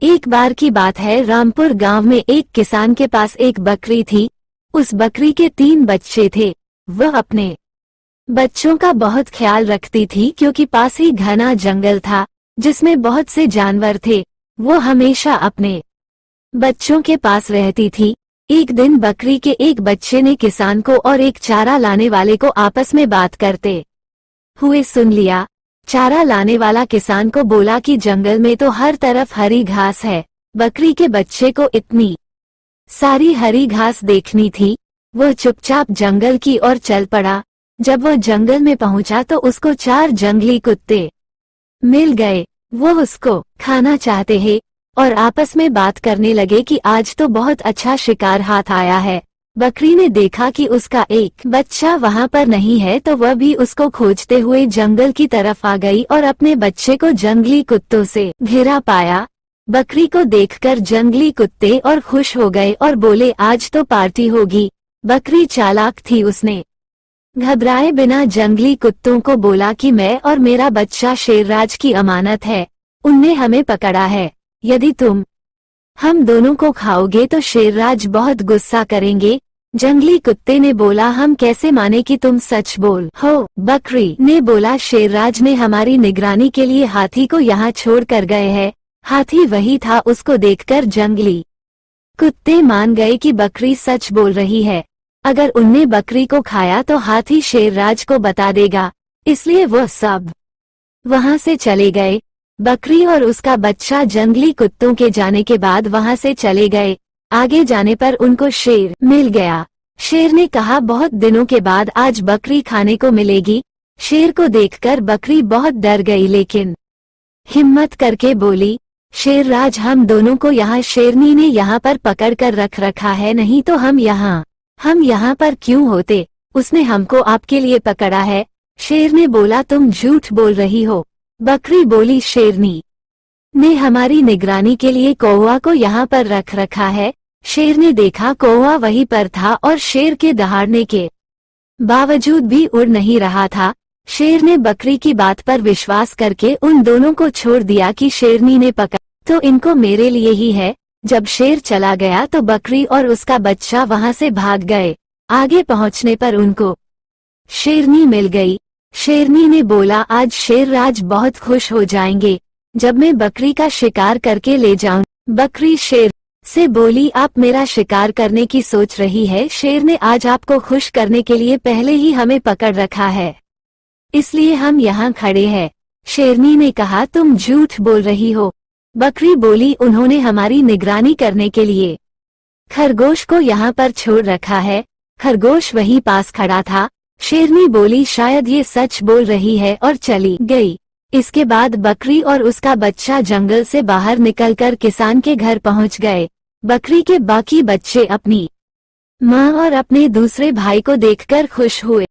एक बार की बात है, रामपुर गांव में एक किसान के पास एक बकरी थी। उस बकरी के 3 बच्चे थे। वह अपने बच्चों का बहुत ख्याल रखती थी क्योंकि पास ही घना जंगल था जिसमें बहुत से जानवर थे। वो हमेशा अपने बच्चों के पास रहती थी। एक दिन बकरी के एक बच्चे ने किसान को और एक चारा लाने वाले को आपस में बात करते हुए सुन लिया। चारा लाने वाला किसान को बोला कि जंगल में तो हर तरफ हरी घास है, बकरी के बच्चे को इतनी सारी हरी घास देखनी थी। वह चुपचाप जंगल की ओर चल पड़ा। जब वह जंगल में पहुंचा तो उसको 4 जंगली कुत्ते मिल गए। वो उसको खाना चाहते हैं और आपस में बात करने लगे कि आज तो बहुत अच्छा शिकार हाथ आया है। बकरी ने देखा कि उसका एक बच्चा वहां पर नहीं है तो वह भी उसको खोजते हुए जंगल की तरफ आ गई और अपने बच्चे को जंगली कुत्तों से घिरा पाया। बकरी को देखकर जंगली कुत्ते और खुश हो गए और बोले, आज तो पार्टी होगी। बकरी चालाक थी, उसने घबराए बिना जंगली कुत्तों को बोला कि मैं और मेरा बच्चा शेरराज की अमानत है, उनने हमें पकड़ा है। यदि तुम हम दोनों को खाओगे तो शेरराज बहुत गुस्सा करेंगे। जंगली कुत्ते ने बोला, हम कैसे माने कि तुम सच बोल हो। बकरी ने बोला, शेरराज ने हमारी निगरानी के लिए हाथी को यहाँ छोड़ कर गए हैं। हाथी वही था। उसको देखकर जंगली कुत्ते मान गए कि बकरी सच बोल रही है। अगर उनने बकरी को खाया तो हाथी शेरराज को बता देगा, इसलिए वो सब वहां से चले गए। बकरी और उसका बच्चा जंगली कुत्तों के जाने के बाद वहां से चले गए। आगे जाने पर उनको शेर मिल गया। शेर ने कहा, बहुत दिनों के बाद आज बकरी खाने को मिलेगी। शेर को देखकर बकरी बहुत डर गई लेकिन हिम्मत करके बोली, शेरराज हम दोनों को यहाँ शेरनी ने यहाँ पर पकड़ कर रख रखा है, नहीं तो हम यहाँ पर क्यों होते। उसने हमको आपके लिए पकड़ा है। शेर ने बोला, तुम झूठ बोल रही हो। बकरी बोली, शेरनी ने हमारी निगरानी के लिए कौवा को यहाँ पर रख रखा है। शेर ने देखा कौवा वहीं पर था और शेर के दहाड़ने के बावजूद भी उड़ नहीं रहा था। शेर ने बकरी की बात पर विश्वास करके उन दोनों को छोड़ दिया कि शेरनी ने पकड़ा तो इनको मेरे लिए ही है। जब शेर चला गया तो बकरी और उसका बच्चा वहां से भाग गए। आगे पहुंचने पर उनको शेरनी मिल गई। शेरनी ने बोला, आज शेरराज बहुत खुश हो जाएंगे जब मैं बकरी का शिकार करके ले जाऊं। बकरी शेर से बोली, आप मेरा शिकार करने की सोच रही है। शेर ने आज आपको खुश करने के लिए पहले ही हमें पकड़ रखा है, इसलिए हम यहाँ खड़े हैं। शेरनी ने कहा, तुम झूठ बोल रही हो। बकरी बोली, उन्होंने हमारी निगरानी करने के लिए खरगोश को यहाँ पर छोड़ रखा है। खरगोश वहीं पास खड़ा था। शेरनी बोली, शायद ये सच बोल रही है और चली गई। इसके बाद बकरी और उसका बच्चा जंगल से बाहर निकलकर किसान के घर पहुंच गए। बकरी के बाकी बच्चे अपनी माँ और अपने दूसरे भाई को देखकर खुश हुए।